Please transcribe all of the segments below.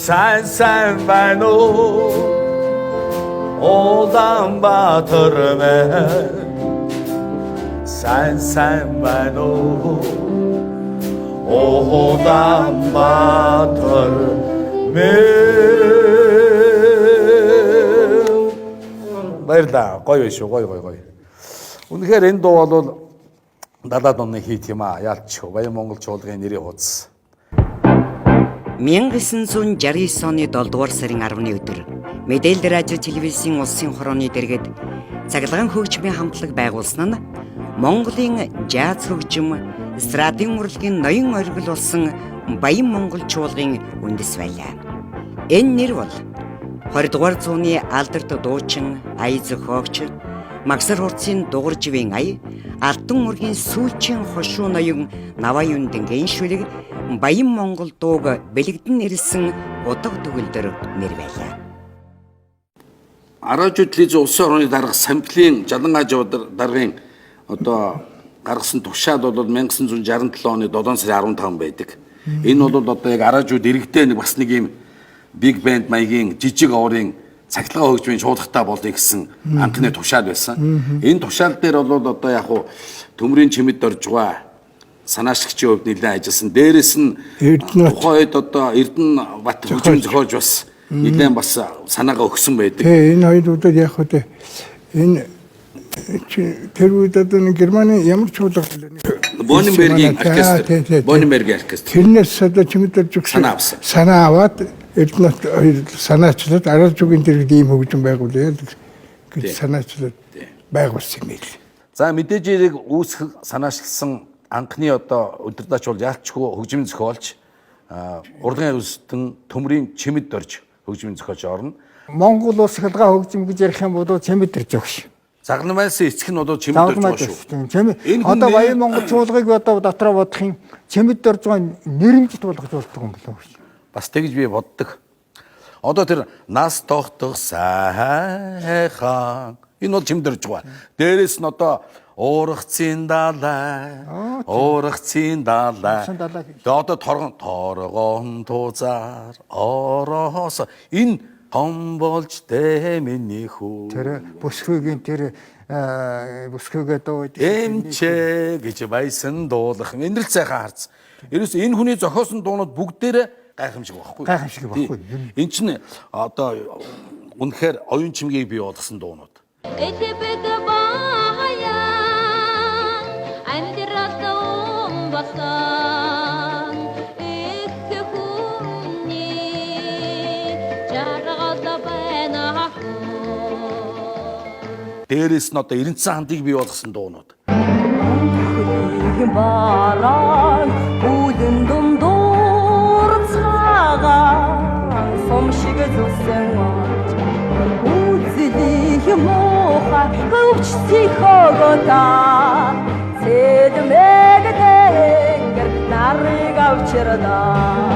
сайн байна уу Улаанбаатар мэн сайн байна уу Улаанбаатар мэн баярлаа гоё биш үү гоё үнэхээр энэ дуу бол 70-аад оны хит юм аа яалч Баян Монгол чуулгын нэрийн хуудас 1969 оны 7 дугаар сарын 10-ны өдөр мэдээлэл радио телевизийн улсын хорооны дэргэд цахилгаан хөгжмийн хамтлаг байгуулсан нь Монголын жаз хөгжим эстрадын урлагийн ноён оргил болсон Баян Монгол чуулгын үндэс байлаа. Энэ нэр бол 20 дугаар зууны алдарт дуучин ая зохиогч Магсар хурцын дугарживын ая Алтан ургийн сүүлчийн хошуу ноён Наваюн дэнгийн шүлэг Баян Монгол дууг бэлэгдэн ирсэн удаг төгөлдөр нэр байлаа. Аражуу телевиз улсын орны дарга самплын Жалангаж даргын одоо гаргасан тушаал бол 1967 оны 7 сарын 15 байдаг. Энэ бол одоо яг Аражууд иргэдээ бас нэг юм биг бэнд маягийн жижиг оврын цахилгаан хөгжмийн шуудахтаа болъё гэсэн анхны тушаал байсан. Энэ тушаал дээр бол одоо яг хуу төмрийн чимэд орж байгаа санаачлагчийн хувьд нэлээд ажилласан. Дээрээс нь тухайд одоо Эрдэнэбат хөгжим зохиож бас нэлээд бас санаагаа өгсөн байдаг. Энэ хоёр удаад яг хөө энэ тэр удаад нь Германы ямар чуулга Бонненбергийн оркестр. Тэрнээс одоо чимэд орж өгсөн санаа аваад Эрдэнэт санаачлаад Аражуугийн дэргэд ийм хөгжим байгуулъя гэж санаачлаад байгуулсан юм л. За мэдээж хэрэг үүсгэх санаачилсан анхны одоо өдөрдаач бол яалчгүй хөгжмийн зохиолч урлагийн үстэн төмрийн чимэд орж хөгжмийн зохиолч орно. Монгол улс хялгаа хөгжим гэж ярих юм бол чимэд орж өгш. Загнамаас эцэг нь одоо чимэд орж байгаа шүү. Одоо Баян Монгол чуулгыг одоо дотроо бодох юм чимэд орж байгаа нэрмжит болгож болдог юм болов уу? Бас тэгж би боддог. Одоо тэр нас тогтох сайхан энэ бол чимэд орж байгаа. Дээрээс нь одоо Уурхцын далай. Одоо торгон тузаар ороос энэ том болж дэмэний хүү. Тэр бүсгүйгийн тэр бүсгүйгээ дууд эмчээ гэж байсан дуулах. Энэрл сайхан харц. Ерөөс энэ хүний зохиосон дуунууд бүгдээрээ гайхамшиг байхгүй. Гайхамшиг байхгүй. Энэ чинь одоо үнэхээр оюун чимгийг бий болгосон дуунууд. Дээрээс нь одоо Эрдэнэсэн хамтыг бий болгосон дуунууд. Баран үлэн дундуур цагаан сумшиг зүсэн үзлих муха хөвчсих хогота сэдмэг тэнгэр нарыг авчирдаа.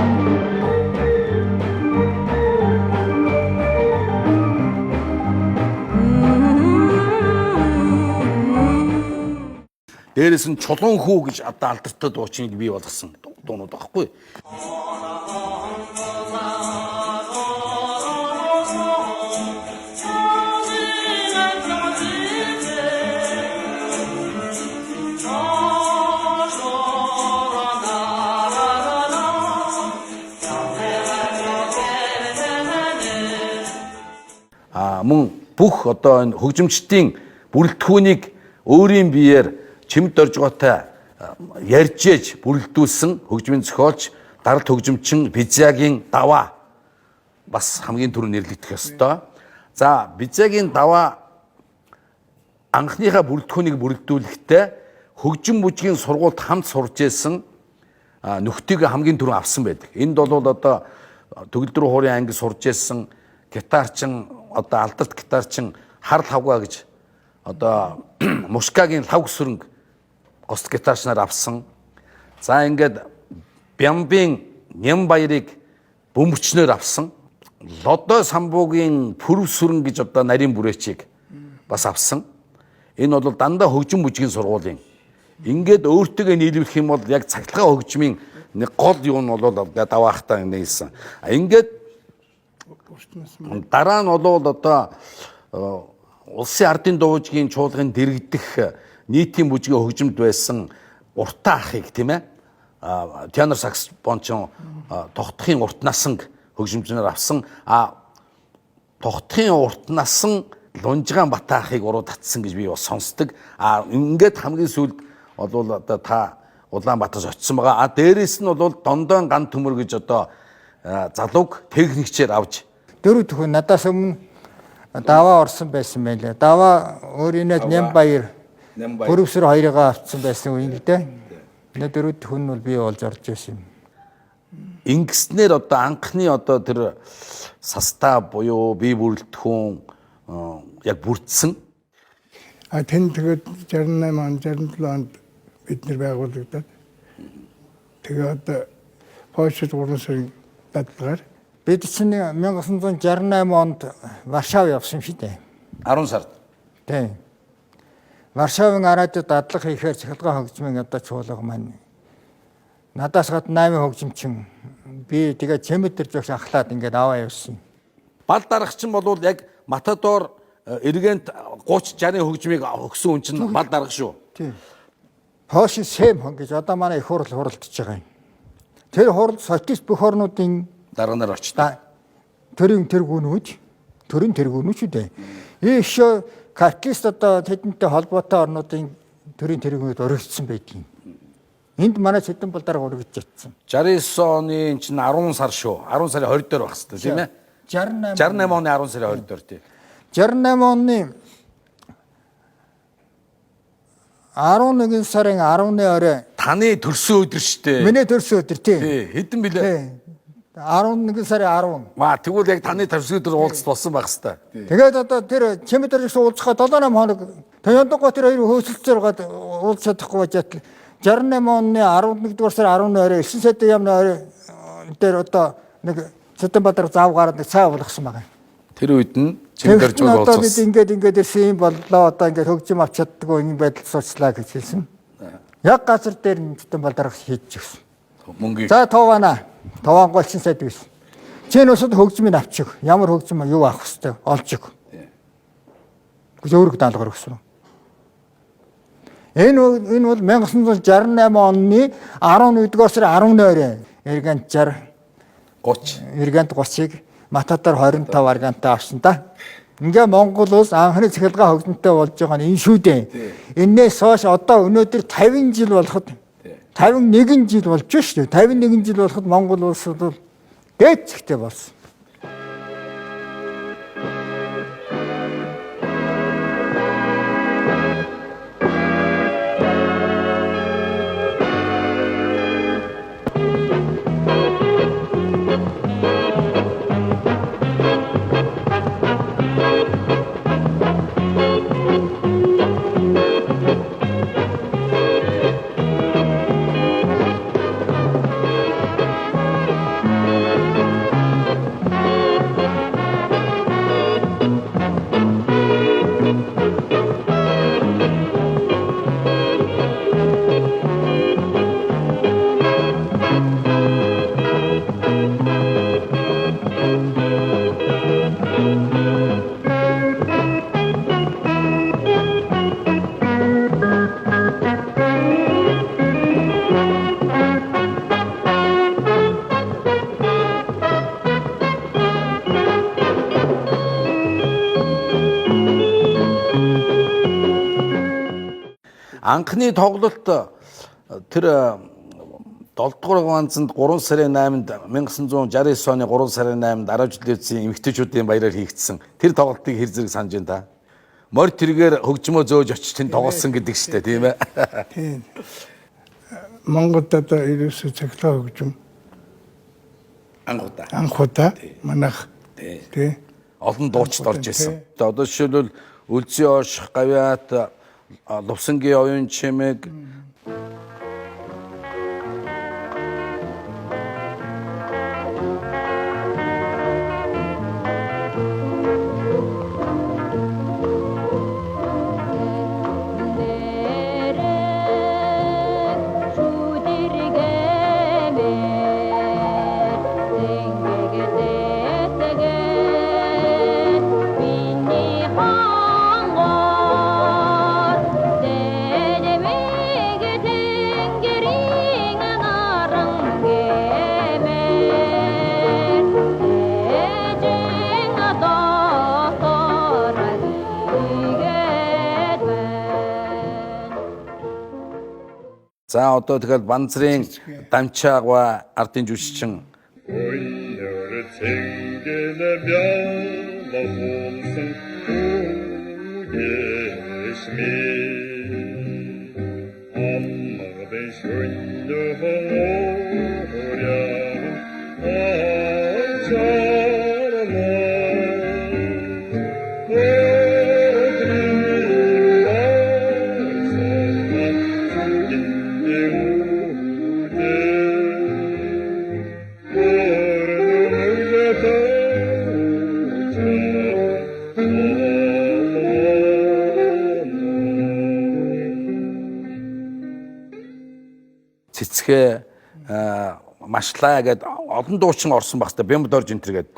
Дээрээс нь чулуун хүү гэж одоо алдартай дуучныг бий болгосон дуунууд байхгүй. Мөн бүх одоо энэ хөгжимчдийн бүрэлдэхүүнийг өөрийн биеэр чимэд орж байгаатай ярьж ээж бүрэлдүүлсэн хөгжмийн зохиолч даралт хөгжимчин Бизягийн даваа бас хамгийн түрүү нэрлэгдэх ёстой. За Бизягийн даваа анхныхаа бүрэлдэхүүнийг бүрэлдүүлэхдээ хөгжим бүжгийн сургуульд хамт сурж ирсэн нөхдийг хамгийн түрүү авсан байдаг. Энд бол одоо төгөлдөр хуурын анги сурж ирсэн гитарчин одоо алдарт гитарчин Харл Хавга гэж одоо Мушкагийн лав гүсрэнг гост гитарчнаар авсан. За ингээд Бямбын Нямбаярыг бөмбөрчнөр авсан. Лодой самбуугийн Пүрв сүрэн гэж одоо нарийн бүрээчийг бас авсан. Энэ бол дандаа хөгжим бүжгийн сургуулийн. Ингээд өөртөө нийлүүлэх юм бол яг цахилгаан хөгжмийн нэг гол юу нь бол даваахтаа нээсэн. Ингээд Дараа нь бол одоо улсын ардын дуужгийн чуулгын дэргэдэх нийтийн бүжгийн хөгжимд байсан уртаа ахыг тийм ээ тенор саксофончин тогтхын урт насанг хөгжимчнээр авсан тогтхын урт насан Лунжгаан Батаахыг уруу татсан гэж би бас сонсдог. Ингээд хамгийн сүүлд бол одоо та Улаанбаатараас очсон байгаа. Дээрээс нь бол Дондон ган төмөр гэж одоо залууг техникчээр авч 4 төхөн надаас өмнө даваа орсон байсан байлаа. Даваа өөрийнөө Нямбаяр Бүрвсэр хоёрыг авцсан байсан үе л дээ. Энэ 4 төхөн нь бол би олж орж байсан юм. Ингэснээр одоо анхны одоо тэр састав буюу бие бүрэлдэхүүн яг бүрдсэн. Тэнд тэгээд 68 он 67 онд бид нэр байгуулагдаад тэгээд одоо Польшид 3 сарын дадлгаар Бид чинь 1968 онд Варшав явсан шүү дээ. 10 сард. Тийм. Варшавын арадад дадлага хийхээр цахилгаан хөгжмийн одоо чуулга маань надаас гадна 8 хөгжимчин би тэгээ Чемэтэр жогш ахлаад ингээд аваа явсан. Бал дарагч нь бол яг Матадор эргэнт 30 60 хөгжмийг өгсөн хүн чинь бал дарга шүү. Тийм. Польш сэм гэж одоо манай их хурал хуралдаж байгаа юм. Тэр хурал сочис бүх орнуудын дарганаар очтой. Төрийн тэргүүнүүд шүү дээ. Ийш католист одоо тэдэнтэй холбоотой орнуудын төрийн тэргүүнүүд өргөжсөн байдгийг. Энд манай Цэдэн бол дарга өргөж жатсан. 69 оны чинь 10 сар шүү. 10 сарын 20 дээр байх хэвээр тийм ээ. 68 оны 10 сарын 20 дээр тийм. 68 оны 11 сарын 10-ны орой таны төрсөн өдөр шүү дээ. миний төрсөн өдөр тийм. Хэдэн билээ? 11 сарын 10. Тэгвэл яг таны төрсөн өдөр уулзалт болсон байх хэвээр. Тэгээд одоо тэр Чемэдэрс уулзахад 7-8 хоног Тоёндогоо тэр хоёр хөөцөлцөөр гад уулзах чадахгүй байж 68 оны 11-р сарын 10-ны орой 9 сарын ямны орой дээр одоо нэг Цэдэнбаатар зав гараад нэг цай болгосон байгаа. Тэр үед нь Чемэдэрж одоо бид ингээд ирсэн юм боллоо одоо ингээд хөгжим авч чаддгүй энэ байдал суучлаа гэж хэлсэн. Яг газар дээр нь Цэдэнбаатар хийж өгсөн. Мөнгө. За товаангуйлсан сайд байсан. Чи нүсэд хөгжмийг авчих. Ямар хөгжим юу авах хэвээр олж өг. Гэж өөрөг даалгаар өгсөн. Энэ бол 1968 оны 11-р сарын 10-ны орой Эргант 30-ыг Матадор 25 аргантай авсан та. Ингээ Монгол улс анхны цахилгаан хөгжмөнтэй болж байгаа нь энэ шүү дээ. Энээс хойш одоо өнөөдөр 50 жил болоход 51 жил болж шүү дээ. 51 жил болоход Монгол улс бол дээд зэгтэй болсон. Анхны тоглолт тэр 7-р ганцанд 3 сарын 8-нд 1969 оны 3 сарын 8-нд Аравжлээцийн эмэгтэйчүүдийн баяраар хийгдсэн. Тэр тоглолтыг хэр зэрэг санаж байна та? Морь тэргээр хөгжмөө зөөж очиж тэнд тоглосон гэдэг шүү дээ, тийм ээ. Тийм. Монголд одоо ерөөсөө цахилгаан хөгжим анхудаа манайх тий олон дуучид орж ирсэн. Одоо жишээлбэл Үлзий Ош, Гавьяат, Лувсангийн оюун чимэг За одоо тэгэхээр Банзрын Дамчаагва ардын жүжигчин Ойноор цэнгэнэ бялахулсан үгэшми аммагын шөннө хорян цэцгээ машлаа гэд олон дуучин орсон баг та Бямб дорж энтер гэд.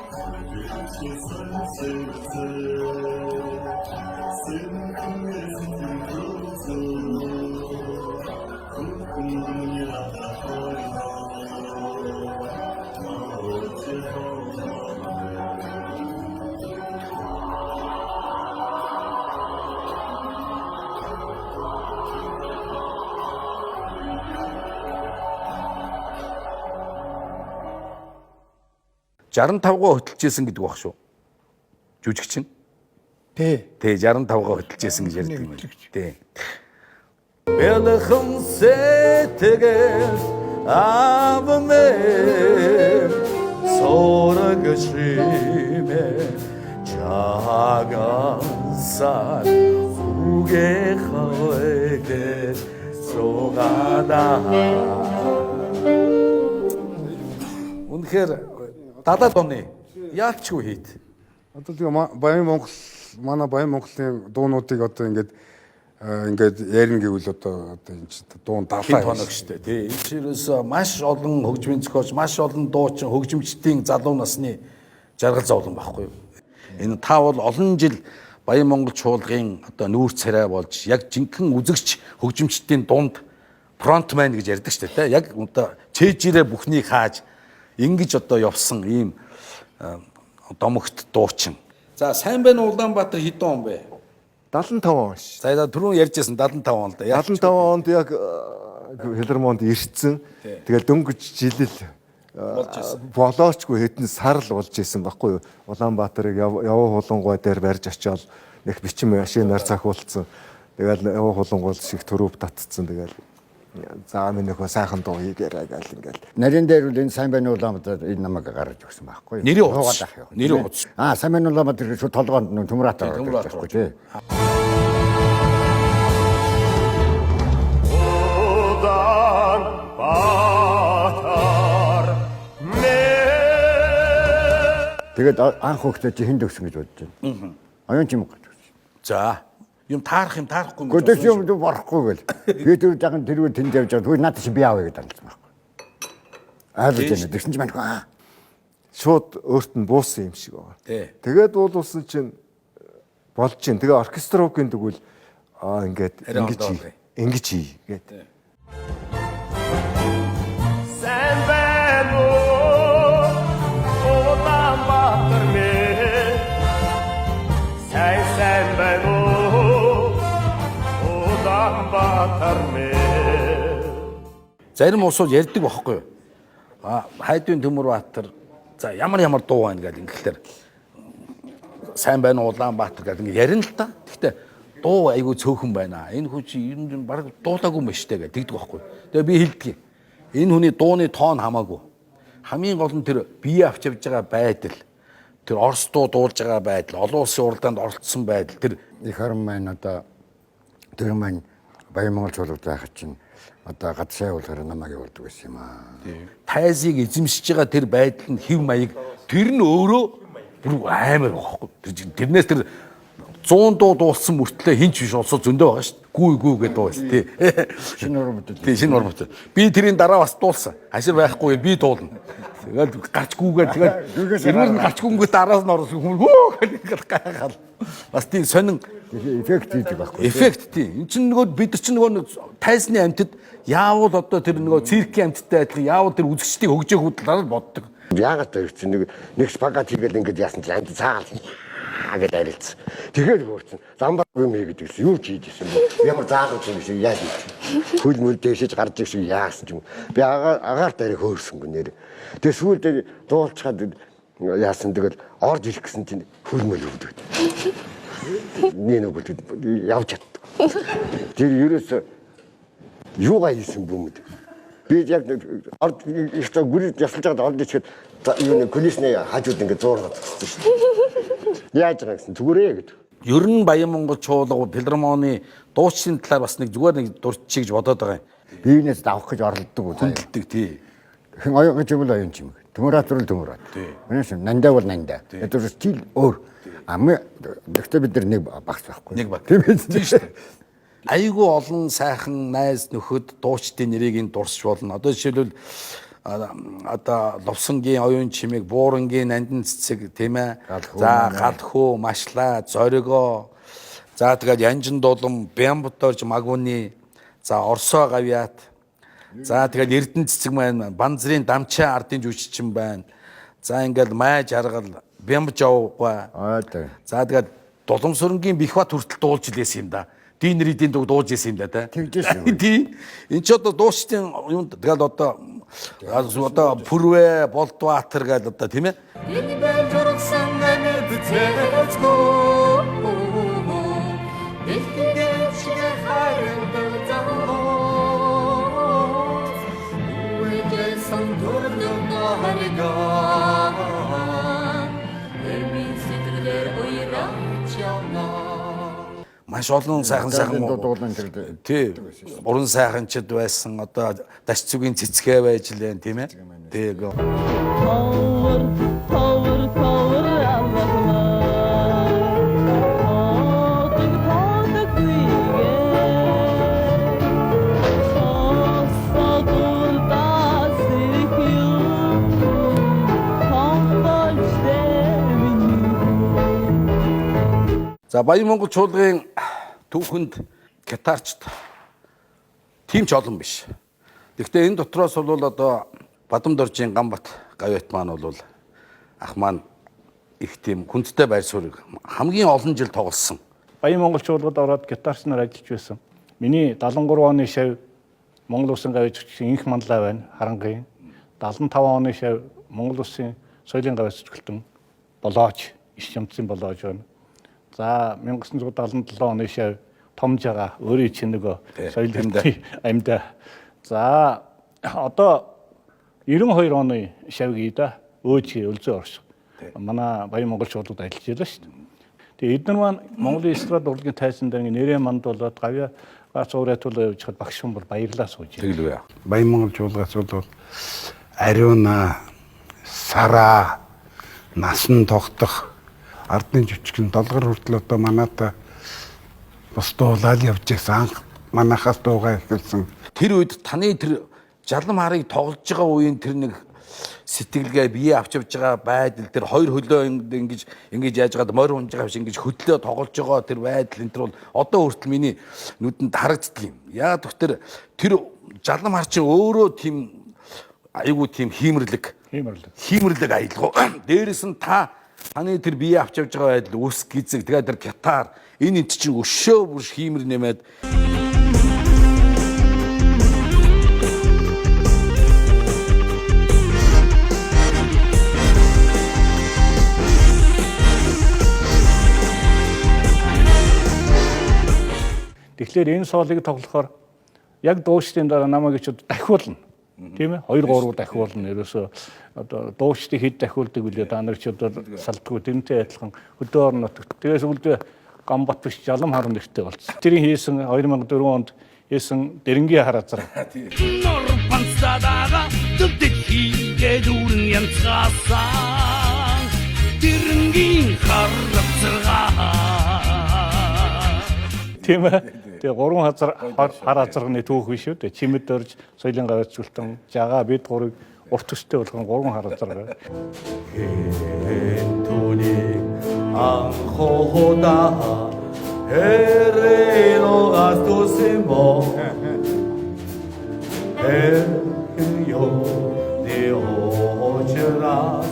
«65-гаа хөтөлжсэн гэдэг баг шүү. Жүжигчин. Тий. Тий 65-гаа хөтөлжсэн гэж ярьдаг юм байна. Тий. Бэлхэн сэтгэл авмэ сорогшимэ чагансан үгэ хавэгэ согада. Үнэхээр дадаад оны яалчгүй хийд. Одоо тэгээ манай Баян Монголын дуунуудыг одоо ингээд ярина гэвэл одоо энэ дуун Хин далаа тоног штэ тий. Энэ чирээс маш олон хөгжмийн зохиолч, маш олон дуучин, хөгжимчдийн залуу насны жаргал зовлон байхгүй юу. Энэ та бол олон жил Баян Монгол чуулгын одоо нүүр царай болж яг жинхэнэ үзэгч хөгжимчдийн дунд фронтмен гэж ярьдаг штэ тий. Яг одоо чэжирээ бүхнийг хааж ингэж одоо явсан ийм домогт дуучин. За сайн байна Улаанбаатар хэдэн он бэ? 75 он ш. За түрүүн ярьжсэн 75 онд. 75 онд яг Филармонд ирсэн. Тэгэл дөнгөж жилэл болоочгүй хэдэн сар л болж исэн баггүй юу. Улаанбаатарыг яваа хулангуй дээр барьж очиод нэг бичим машинаар цахиулсан. Тэгэл яваа хулангуй шиг төрөв татцсан. Тэгэл за минь нөхөө сайхан дуу хийгээрэй гэл ингээл. Нарийн дээр үл энэ сайн байна Улаанбаатар энэ намайг гаргаж өгсөн байхгүй юу? Нэрийн утас. Нэрийн утас. Сайн байна Улаанбаатар гэж шууд толгоонд төмөр атаа гаргаж өгсөн тий. Тэгээд анх хөөхтэй чи хэн дөгсөн гэж бодож байна. Аян чимэг гэж бодсон. За юм таарах юм таарахгүй юм. Годэс юм барахгүй гэл. Би тэр жахан тэрүүн тэнд явж байгаа. Хөөе надад чи би авъя гэдэг юм байна. Айлж байна. Тэгсэн чи манайхаа Шууд өөрт нь буусан юм шиг байгаа. Тий. Тэгээд уулуулсан чинь болж чинь. Тэгээ оркестровын тэгвэл ингээд ингэж хий гэдэг. Сайн байна уу Улаанбаатар минь сайн байна уу Улаанбаатар минь. Зарим уусууд ярьдаг байхгүй юу? Хайдын Төмөрбаатар за ямар дуу байна гэдэг ингээхээр сайн байна Улаанбаатар гэдэг ингэ ярина л та. Гэхдээ дуу айгүй цөөхөн байна. Энэ хүн чи ер нь баг дуулаагүй юм шүү дээ гэдэг байхгүй. Тэгээ би хэлдэг. Энэ хүний дууны тоон хамаагүй. Хамгийн гол нь тэр бие авч явж байгаа байдал, тэр орс дуу дуулж байгаа байдал, олон улсын уралдаанд оролцсон байдал, тэр Их харам маань одоо тэр маань Баян Монгол чуулгад байхад чинь одоо гадшаа явуулахаар намайг явуулдаг байсан юм аа. тайзыг эзэмшиж байгаа тэр байдал нь хэв маяг тэр нь өөрөө бүр амар байхгүй. Тэрнээс тэр 100 дуу дуулсан мөртлөө хинч биш олсоо зөндөө байгаа шүү дээ. Гүү гэдэг дуу шүү тий. Шинэ урмт. Тий шинэ урмт. Би тэрийн дараа бас дуулсан. Хашир байхгүй би дуулна. Тэгээд гарч гүүгээд тэгээд эрүүл нь гарч гүнгөт араас нь орсон хүн хөө гэдэг гайхал. Бас тийм сонин эффект хийдэг байхгүй. Эффект тий. Энд чинь нөгөө бид нар чинь нөгөө тайзны амьтад яавал одоо тэр нөгөө циркийн амьтадтай адилхан яавал тэр үзэгчдийг хөгжөөх хөдөлгөөр боддог. Яагаад тэр чинь нэг спагат хийгээл ингэж яасан чинь амьд цаагаал гэж арилсан. Тэгэхээр хөөрцөн ламбар юм хийгээд гэсэн юу ч хийжсэн бэ? Ямар заагаад юм шиг яаж хийчих. Хөл мөл дэшиж гарч ирэх шиг яасан ч юм. Би агаар дээр хөөрсөнгөө нэр. Тэгээ сүүлд дуулцгаад яасан тэгэл орж ирэх гэсэн чинь хөл мөл өвдөг. Нэг явж чаддаг. Тэр ерөөс юугаа хийсэн бүүмэд. Би яг орж их цаг гүрээд ясалж байгаад орж ирэхэд юу кулисны хажууд ингээд зуургаад тагссан шүү дээ. Яаж байгаа гэсэн зүгээрээ гэдэг. Ер нь Баян Монгол чуулга филармоны дуучдын талаар бас нэг зүгээр нэг дурдчих гэж бодоод байгаа юм. Биенээс давах гэж оролддог үү? Хүндэлдэг тий. Оюун гэж бол оюун чимэг. Төмөрөөр төмөрөөр. Үнэш нандаа бол нандаа. Тэр стил өөр. Ам гэхдээ бид нар нэг багц байхгүй. Нэг баг. Тийм шүү дээ. Айгүй олон сайхан найз нөхөд дуучдын нэрийг дурсч болно. Одоо жишээлбэл одоо Лувсангийн оюун чимэг, Буурангийн нандин цэцэг тийм ээ. За Галхүү, Машлаа, Зоригоо. За тэгээд Янжин дулам, Бямбуторж Магуны, за Орсоо гавьяат. За тэгээд Эрдэнэ цэцэг маань Банзрын Дамчаа ардын жүжигчин байна. За ингээд Майж аргал, Бямбжавга. За тэгээд Дуламсүрэнгийн Бихбат хүртэл дуулж илээсэн юм да. Дийн нэрийн дуу дуулж исэн юм да та. Тэгжсэн. Тийм. Энд ч одоо дуучдын юунд тэгэл одоо Пүрвэ, Болдбаатар гэдэг одоо тийм ээ. Маш олон сайхан тий уран сайханчд байсан одоо дашцүгийн цэцгээ байж лээ тийм ээ. Тэгээ. За Баян Монгол чуулгын түүхэнд гитарчд тийм ч олон биш. Гэхдээ энэ дотроос бол одоо Бадамдоржийн Ганбат гавьяат маань бол ах маань их тийм хүндтэй байр суурийг хамгийн олон жил тоглосон. Баян Монгол чуулгад ороод гитарч нар ажиллаж байсан. Миний 73 оны шав Монгол Улсын гавьяатчдын инх манлаа байна, Харангийн. 75 оны шав Монгол Улсын соёлын гавьяатчдын болооч, иш юмцын болооч байна. За 1977 оны шав Томжага өөрийн чинь нөгөө соёлын амьда. За одоо 92 оны шавгийда өөч өлзөө орш. Манай Баян Монгол чуулгад ажиллаж байлаа шүү дээ. Тэгээ эдгээр маань Монголын эстрад урлагийн тайзан дээр нэрээ мандуулаад гавья гацуурайтуулаа явж хад багш хүн бол баярлаа сууж. Тэгэлвэ. Баян Монгол чуулгаас бол ариуна, сараа, насан тогтох ардын жүжигчин долгор хүртэл одоо манайта бас дуулаад явж байсан. Манайхаас дуугаа эхэлсэн. Тэр үед таны тэр жалам харыг тоглож байгаа үеийн тэр нэг сэтгэлгээ бие авч явж байгаа байдал тэр хоёр хөлөө ингэж яаж байгаад морь унж байгаа биш ингэж хөдлөө тоглож байгаа тэр байдал энэ төр бол одоо хүртэл миний нүдэнд харагддаг юм. Яагаад гэвэл тэр жалам хар чинь өөрөө тийм айгүй тийм хиймэрлэг аялгау. Дээрээс нь таны тэр бие авч явж байгаа байдал үс гизэг тэгээд тэр гитар энэ чинь өшөө бүр хиймэр нэмээд тэгэхээр энэ соолыг тоглохоор яг дуучдын дараа намайг ч дахиулна. Тийм ээ 2-3 дахиулна. Ерөөсөө одоо дуучдыг хэд дахиулдаг үлээ та нар ч одоо салдгүй тэрнтэй адилхан хөдөө орон нутагт. Тэгээс үлдээ Ганбат биш Жалам хар нэртэй болсон. Тэрийн хийсэн 2004 онд хийсэн Дэрэнгийн хар азар. Норпансадаага дэвдэг хийгээд үрэн янцгаасан Дэрэнгийн хар азаргаа. Тийм ээ. Тэгээ 3 хар азарганы түүх биш үү? Чимэд орж соёлын гавьяатчултан жагаа бид гурыг урт төстэй болгон 3 хар азаргаа. Түүний анхода эрено гастусимо эрё неочрас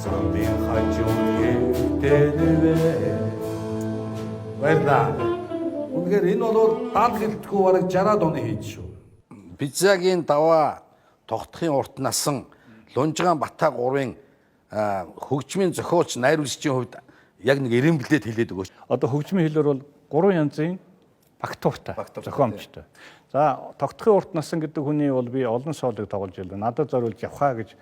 самбин хачуке тэнвэ. баярлаа. Тэгэхээр энэ бол даад хэлтгүү бараг 60-аад оны хийж шүү. Бизагийн даваа тогтохын урт насан Лунжгаан Батаа 3-ын хөгжмийн зохиолч найруулагчийн хувьд яг нэг эренблээд хэлээд өгөөч. Одоо хөгжмийн хэлээр бол 3 янзын багтууртай зохиомжтой. За тогтохын урт насан гэдэг хүний бол би олон соолыг тоглож байлаа. Надад зориулж явхаа гэж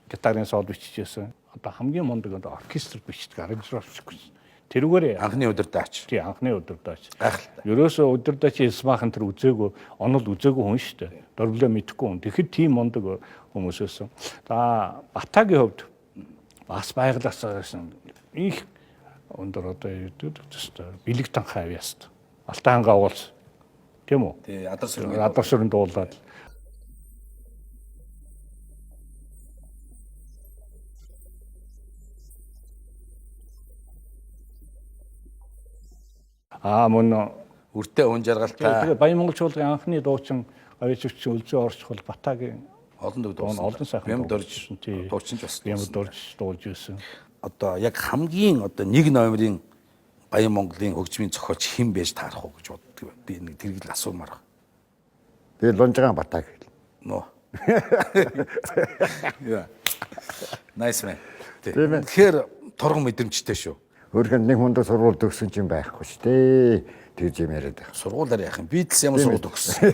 гитарын соол бичижсэн. Одоо хамгийн мундаг оркестр бичдэг аранжировч гэсэн. Тэрүүгээр анхны удирдаач. Тий, анхны удирдаач. Гайхалтай. Ерөөсөө удирдаач Исмахан тэр онол үзээгүй хүн шүү дээ. Дөрвөлөө мэдхгүй хүн. Тэгэхэд тийм мундаг хүмүүс байсан. За Батагийн хувьд бас байгалаас их өндөр одоо бэлэг танхаа авьяаст. Алтай хангаа уулс. Тийм үү? Тий, Адар сүрэн дуулаад. Мөн үртэй өн жаргалтай. Тэгээ Баянмонгол чуулгын анхны дуучин авьяасчин үлзий орч бол Батагийн олон дуусан. Олон сайхан юм дөрж дуучин ч бас юм дөрж дуулж ирсэн. Одоо яг хамгийн одоо 1 номерын Баянмонголын хөгжмийн зохиолч хэн байж таарах уу гэж боддог. Би нэг тэргэл асуумаар байна. Би Лунжгаан Батаа гэл. Нөө. Яа. Nice man. Тэгэхээр торгон мэдрэмжтэй шүү. Өөрхөн нэг хүнд сургууль төгсөн чинь байхгүй шүү дээ. Тэр юм яриад байх. Сургуулаар яах юм? Битлс ямар сургууль төгссөн.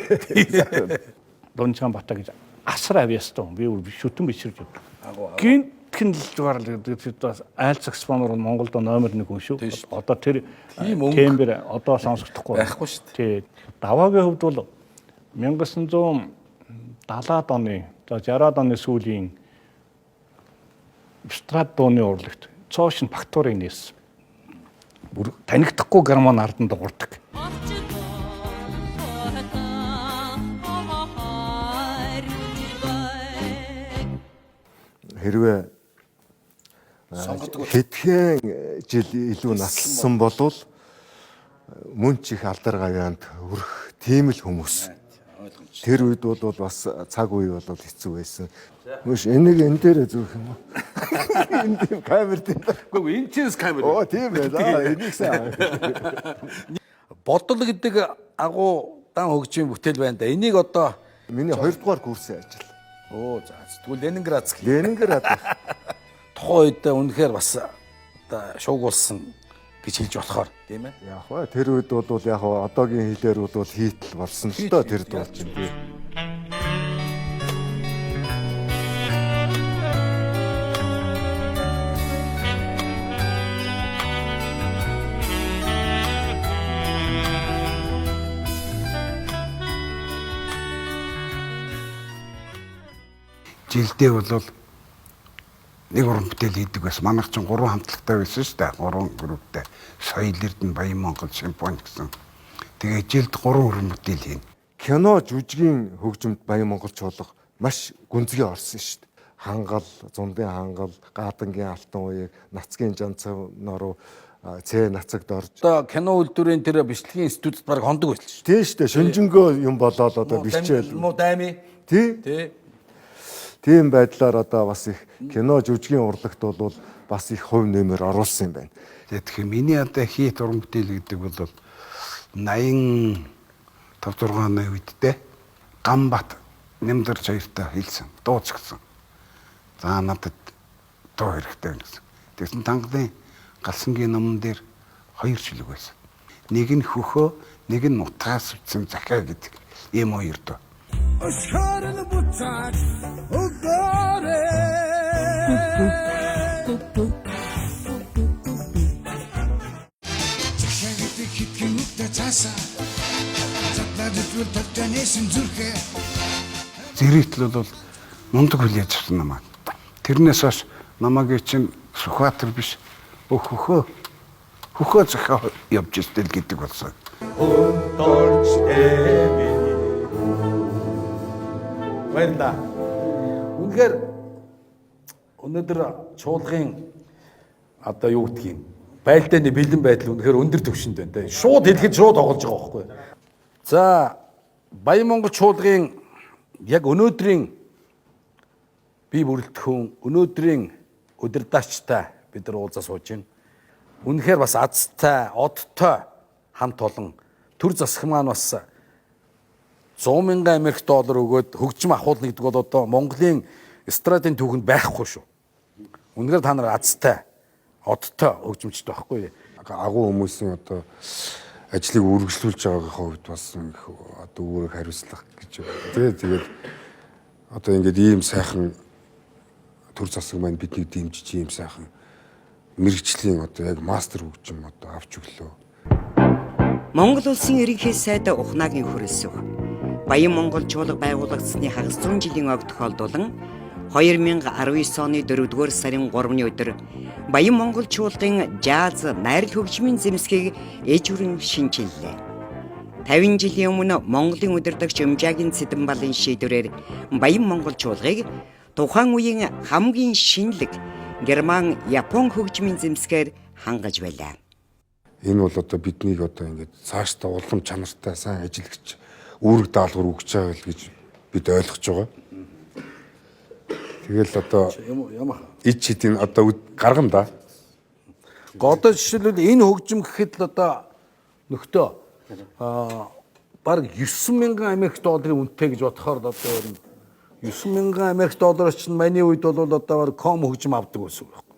Лунжгаан Батаа гэж асар авьяастай хүн. Би шүтэн бичирж явдаг. Гинтхэн л зүгээр айл саксофоноор Монголд номер 1 хүн шүү. Одоо тэр тембер одоо сонсогдохгүй байхгүй шүү Тий. дээ. Даваагийн хувьд бол 1970-аад оны, 60-аад оны сүүлийн эстрад дууны урлагт цоошин фактурыг нээсэн. Бүр танигдахгүй гармон арданд дуурдаг. Хэрвээ хэдхэн жил илүү наслсан болвол мөн ч их алдар гавьяанд хүрэх тийм л хүмүүс. Тэр үед бол бас цаг үе бол хэцүү байсан. Мөш энийг энэ дээр зүрх юм уу? Энэ тийм камер тийм. Үгүй энэ чинь камер. Оо тийм ээ. Энийг сайн. Бодол гэдэг агуу дан хөгжмийн бүтээл байна да. Энийг одоо миний 2 дугаар курсын ажил. Оо за тэгвэл Ленинградск. Ленинград. Тухайн үед үнэхээр бас одоо шуугуулсан гэж хэлж болохоор тийм ээ. Яг ба тэр үед бол яг одоогийн хэлээр бол хийтэл болсон л доо тэр дуулж юм би. Жилдээ бол нэг уран бүтээл хийдэг байсан. Манайх ч 3 хамтлагтай байсан шүү дээ. 3 групптэй. Соёл Эрдэнэ, Баянмонгол, Симфони гэсэн. Тэгээ жилд 3 уран бүтээл хийн. Кино жүжигийн хөгжимд Баянмонгол чуулга маш гүнзгий орсон шүү дээ. Хангал, Зундын хангал, Гаадангийн алтан уяг, Нацгийн жанцноор цэ нацагд орж. Одоо кино үйлдвэрийн тэр бичлэгийн студид баг хондог байсан шүү. Тийм шүү дээ. Шүнжэнгөө юм болоод одоо бичээл. Муу дайми. Тий. Тийм байдлаар одоо бас их кино жүжигийн урлагт бол бас их хувь нэмэр оруулсан юм байна. Тэгэхээр миний одоо хийх уран бүтээл гэдэг бол 85 оны үедээ Гамбат Нэмдэрч хоёртой хэлсэн. Дууцгсан. За надад дуу хэрэгтэй гэсэн. Тэгсэн тангалын галсангийн номон дээр 2 шүлэг байсан. Нэг нь хөхөө, нэг нь нутгаас үтсэн захиа гэдэг ийм 2 дуу. Öşkarını bıçak Ugare Çeşevdeki kimlikte tasa Zatladı tültökte nesin zürke Зэрэгтэл бол мундаг хүлээж авсан намайг. Тэрнээс хойш намайг чинь Сүхбаатар биш хөхөө захиа явж иртэл гэдэг болсон. Унторч эми Баярлалаа. Үнэхээр өнөөдөр чуулгын одоо юу гэдгийг байлдааны бэлэн байдал үнэхээр өндөр түвшинд байна те. Шууд хэлэхэд шууд тоглож байгаа байхгүй. За Баянмонгол чуулгын яг өнөөдрийн бие бүрэлдэхүүн өнөөдрийн удирдаачтай бид нар уулзаа сууж байна. Үнэхээр бас азтай, одтой хамт олон төр засаг маань бас 100 мянган Америк доллар өгөөд хөгжим ахуулна гэдэг бол одоо Монголын эстрадын түүхэнд байхгүй шүү. Үнэхээр та нар азтай, одтой хөгжимчтэй байхгүй. Агуу хүмүүсийн одоо ажлыг үргэлжлүүлж байгаагийн хувьд бас одоо өөрөөр хариуцлах гэж байна. Тэгээд одоо ингээд ийм сайхан төр засаг маань биднийг дэмжиж ийм сайхан мэрэгжлийн одоо яг мастер хөгжим одоо авч өглөө. Монгол улсын ерөнхий сайд Ухнаагийн хөрөлсөв. Баян Монгол чуулга байгуулагдсны хагас 100 жилийн ог тохиолдуулан 2019 оны 4-р сарын 3-ны өдөр Баян Монгол чуулгын жаз найрал хөгжмийн зэмсгийг ээж хүрэн шинжиллээ. 50 жилийн өмнө Монголын удирдагч Умжаагийн Цэдэнбалын шийдвэрээр Баян Монгол чуулгыг тухайн үеийн хамгийн шинэлэг Герман, Япон хөгжмийн зэмсгээр хангаж байлаа. Энэ бол одоо биднийг одоо ингээд цаашдаа улам чанартай сайн ажиллагч үүрэг даалгавар өгч байгаа л гэж бид ойлгож байгаа. Тэгэл одоо ид чидийн одоо гаргана да. Одоо жишээлбэл энэ хөгжим гэхэд л одоо нөхдөө баг 9,000 Америк долларын үнэтэй гэж бодохоор одоо 9,000 Америк доллараас чинь маний үед бол одоо ком хөгжим авдаг байсан байхгүй.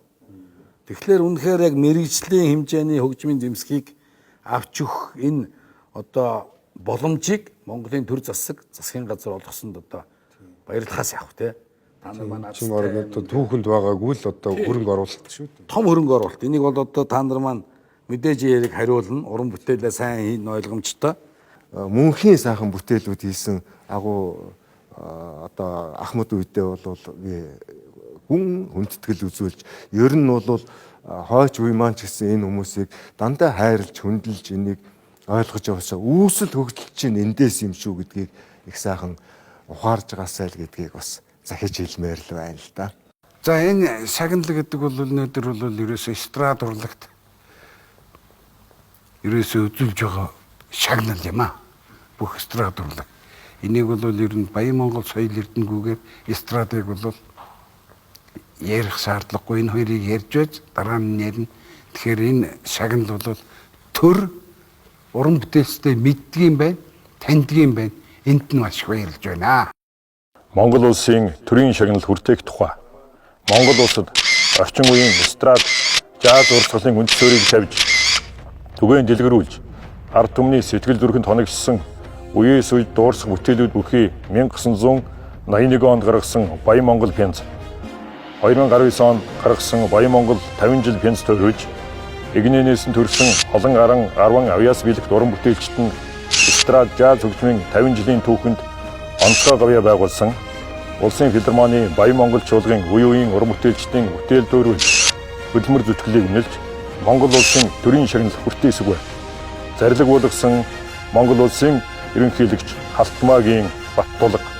Тэгэхээр үнэхээр яг мэрэгжлийн хэмжээний хөгжмийн зэмсгийг авч өгөх энэ одоо боломжийг Монголын төр засгийн газар олгосонд одоо баярлахаас явах тий. Та нар манай чим оргод түүхэнд байгаагүй л одоо хөрөнгө оруулалт шүү дээ. Том хөрөнгө оруулалт. Энийг бол одоо та нар маань мэдээж яриг хариулна. Уран бүтээлээ сайн хийн ойлгомжтой. Мөнхийн сайхан бүтээлүүд хийсэн агуу одоо Ахмад үедээ бол хүн хүндэтгэл үзүүлж ер нь бол хойч үе маань ч гэсэн энэ хүмүүсийг дандаа хайрлж хөндлөж энийг ойлгож яваасаа үүсэл хөгжил чинь эндээс юм шүү гэдгийг их сайхан ухаарж байгаасай л гэдгийг бас захиж хэлмээр л байна л да. За энэ шагналаг гэдэг бол өнөөдөр бол ерөөсөө эстрад урлагт ерөөсөө үзүүлж байгаа шагнал юм аа. Бүх эстрад урлаг. Энийг бол ер нь Баян Монгол соёл эрдэнэгүүгээр эстрадыг бол ярих шаардлагагүй, энэ хоёрыг ярьж байж дараа нь ярина. Тэгэхээр энэ шагнал бол төр уран бүтээлчтэй мэддэг юм байна, таньдаг юм байна. Энд нь маш их баярлж байна. Монгол улсын төрийн шагнал хүртээх тухай Монгол улсад орчин үеийн эстрад, жаз урсгалын үнд суурийг тавьж түгээн дэлгэрүүлж ард түмний сэтгэл зүрхэнд хоногдсон үеэс үед дуурсах бүтээлүүд бүхий 1981 онд гаргасан Баян Монгол пенс 2019 онд гаргасан Баян Монгол 50 жил пенс төрөж эгнэнээс нь төрсэн олон аран 10 авьяас биелэгт уран бүтээлчд нь эстрад жаз хөгжмийн 50 жилийн түүхэнд онцгой гавьяа байгуулсан Улсын филармоны Баян Монгол чуулгын үе үеийн уран бүтээлчдийн бүтээл дүүрүүл хөдөлмөр зүтгэлийг үнэлж Монгол улсын төрийн шагнал хүртээсгүй зарлиг болгосон Монгол улсын ерөнхийлөгч Халтмаагийн Баттулга